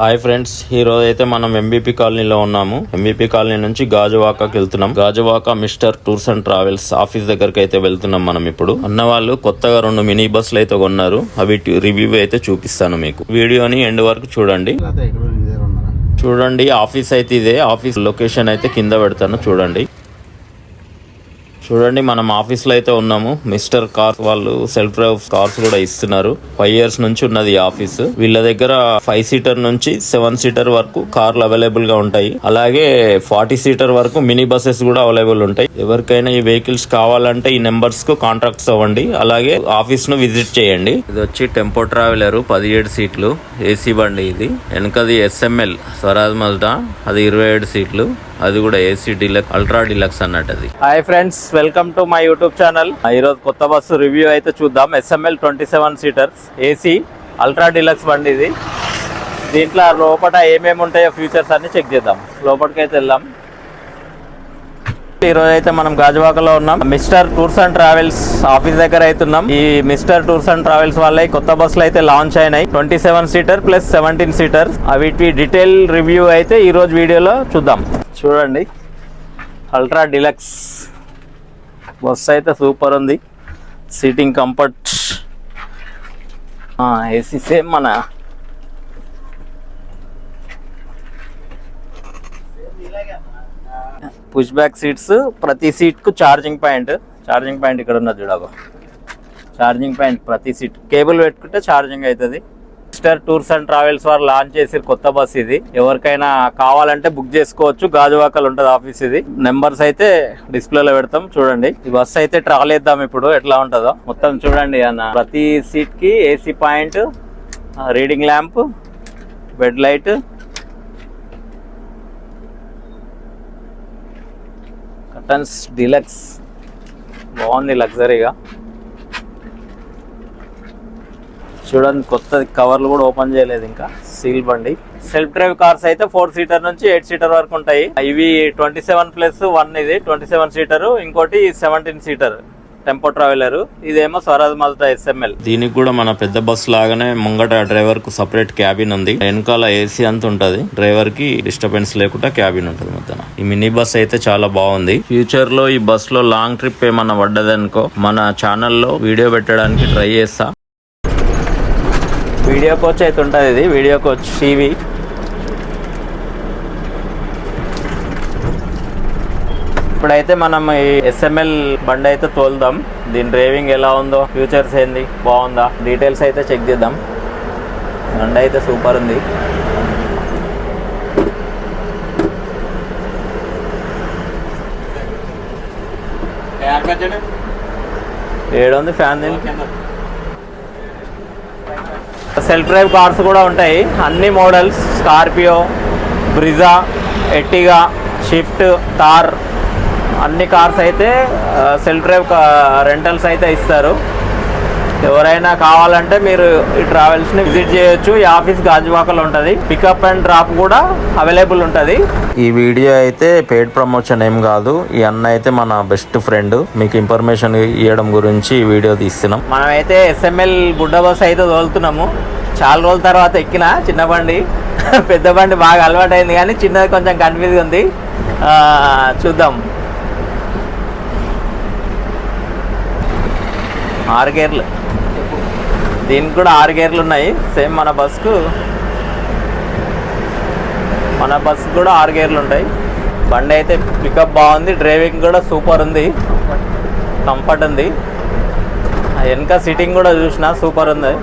Hi friends, ఈ రోజు అయితే మనం ఎంబీపీ కాలనీలో ఉన్నాము. ఎంబీపీ కాలనీ నుంచి గాజువాకకి వెళ్తున్నాం. Gajuwaka mister tours and travels office దగ్గరికి అయితే వెళ్తున్నాం మనం ఇప్పుడు. అన్న వాళ్ళు కొత్తగా 2 మినీ బస్సులు అయితే కొన్నారు. అవి రివ్యూ అయితే చూపిస్తాను మీకు. వీడియోని ఎండ్ వరకు చూడండి. ఆఫీస్ అయితే ఇదే. ఆఫీస్ లొకేషన్ అయితే కింద పెడతాను చూడండి. మనం ఆఫీస్ లో అయితే ఉన్నాము. మిస్టర్ కార్స్ వాళ్ళు సెల్ఫ్ డ్రైవ్ కార్స్ కూడా ఇస్తున్నారు. 5 years నుంచి ఉన్నది ఈ ఆఫీస్. వీళ్ళ దగ్గర 5 సీటర్ నుంచి 7 సీటర్ వరకు కార్లు అవైలబుల్ గా ఉంటాయి. అలాగే 40 సీటర్ వరకు మినీ బస్సెస్ కూడా అవైలబుల్ ఉంటాయి. ఎవరికైనా ఈ వెహికల్స్ కావాలంటే ఈ నెంబర్స్ కు కాంటాక్ట్స్ అవ్వండి. అలాగే ఆఫీస్ ను విజిట్ చేయండి. ఇది వచ్చి టెంపో ట్రావెలర్ 17 సీట్లు ఏసీ బండి. ఇది వెనకది SML స్వరాజ్ మజ్డా, అది 27 సీట్లు. అది కూడా ఏసీ డీలక్స్, అల్ట్రా డీలక్స్ అన్నట్టు. అది hi friends, welcome to my YouTube channel. ఈరోజు కొత్త బస్సు రివ్యూ అయితే చూద్దాం. SML 27 seaters AC ultra deluxe బండి ఇది. దీంట్లో లోపల ఏమేమి ఉంటాయో ఫీచర్స్ అన్ని చెక్ చేద్దాం. లోపలికి అయితే వెళ్దాం. ఈరోజు అయితే మనం గాజువాకలో ఉన్నాం. Mister tours and travels office దగ్గర అవుతున్నాం. ఈ మిస్టర్ టూర్స్ అండ్ ట్రావెల్స్ వాళ్ళ కొత్త బస్సులు అయితే లాంచ్ అయినాయి. 27 సీటర్ ప్లస్ 17 సీటర్. వీటి డీటెయిల్ రివ్యూ అయితే ఈ రోజు వీడియోలో చూద్దాం. చూడండి, అల్ట్రా డీలక్స్ బస్సు అయితే సూపర్ ఉంది. సీటింగ్ కంఫర్ట్, ఏసీ సేమ్ మన పుష్ బ్యాక్ సీట్స్. ప్రతి సీట్ కు ఛార్జింగ్ పాయింట్ ఇక్కడ ఉన్నది చూడగో. ఛార్జింగ్ పాయింట్ ప్రతి సీట్. కేబుల్ పెట్టుకుంటే ఛార్జింగ్ అవుతుంది. మిస్టర్ టూర్స్ అండ్ ట్రావెల్స్ వారు లాంచ్ చేసి కొత్త బస్ ఇది. ఎవరికైనా కావాలంటే బుక్ చేసుకోవచ్చు. గాజువాకలు ఉంటుంది ఆఫీస్ ఇది. నెంబర్స్ అయితే డిస్ప్లేలో పెడతాం చూడండి. ఈ బస్ అయితే ట్రావెల్ చేద్దాం ఇప్పుడు, ఎట్లా ఉంటుందో మొత్తం చూడండి. అన్న ప్రతి సీట్ కి AC point, reading lamp, bed light, curtains deluxe. బాగుంది లగ్జరీగా. చూడండి, కొత్త కవర్లు కూడా ఓపెన్ చేయలేదు ఇంకా. సీల్ బండి. సెల్ఫ్ డ్రైవ్ కార్స్ అయితే 4 సీటర్ నుంచి 8 సీటర్ వరకు ఉంటాయి. ఇవి 27+1 ఇది 27 సీటర్. ఇంకోటి 17 సీటర్ టెంపో ట్రావెలర్. ఇదేమో స్వరాజ్ మజ్డా SML. దీనికి కూడా మన పెద్ద బస్ లాగానే ముంగట డ్రైవర్ కు సపరేట్ క్యాబిన్ ఉంది. వెనకాల ఏసీ అంత ఉంటది. డ్రైవర్ కి డిస్టర్బెన్స్ లేకుండా క్యాబిన్ ఉంటుంది మొత్తం. ఈ మినీ బస్ అయితే చాలా బాగుంది. ఫ్యూచర్ లో ఈ బస్ లో లాంగ్ ట్రిప్ ఏమన్నా పడ్డదనుకో మన ఛానల్లో వీడియో పెట్టడానికి ట్రై చేస్తా. వీడియో కోచ్ అయితే ఉంటుంది ఇది. Video coach TV. ఇప్పుడైతే మనం ఈ SML బండి అయితే తోలుదాం. దీని డ్రైవింగ్ ఎలా ఉందో, ఫ్యూచర్స్ ఏంది, బాగుందా, డీటెయిల్స్ అయితే చెక్ చేద్దాం. బండి అయితే సూపర్ ఉంది. ఏడుంది ఫ్యాన్. దీనికి సెల్ఫ్ డ్రైవ్ కార్స్ కూడా ఉంటాయి. అన్ని models, Scorpio, Brezza, Ertiga, Swift, Thar, అన్ని కార్స్ అయితే సెల్ఫ్ డ్రైవ్ రెంటల్స్ అయితే ఇస్తారు. ఎవరైనా కావాలంటే మీరు ఈ ట్రావెల్స్ని విజిట్ చేయొచ్చు. ఈ ఆఫీస్ గాజువాకలో ఉంటుంది. పికప్ అండ్ డ్రాప్ కూడా అవైలబుల్ ఉంటుంది. ఈ వీడియో అయితే పెయిడ్ ప్రమోషన్ ఏం కాదు. ఈ అన్న అయితే మన బెస్ట్ ఫ్రెండ్. మీకు ఇన్ఫర్మేషన్ ఇవ్వడం గురించి ఈ వీడియో తీస్తున్నాం. మనమైతే SML బుడ్డ బస్ అయితే తోలుతున్నాము. చాలా రోజుల తర్వాత ఎక్కిన చిన్న బండి. పెద్ద బండి బాగా అలవాటు అయింది కానీ చిన్నది కొంచెం కన్ఫ్యూజ్గా ఉంది. చూద్దాం. 6 గేర్లు. దీనికి కూడా 6 గేర్లు ఉన్నాయి. సేమ్ మన బస్కు కూడా 6 గేర్లు ఉంటాయి. బండి అయితే పికప్ బాగుంది. డ్రైవింగ్ కూడా సూపర్ ఉంది. కంఫర్ట్ ఉంది. వెనక సిట్టింగ్ కూడా చూసిన సూపర్ ఉంది.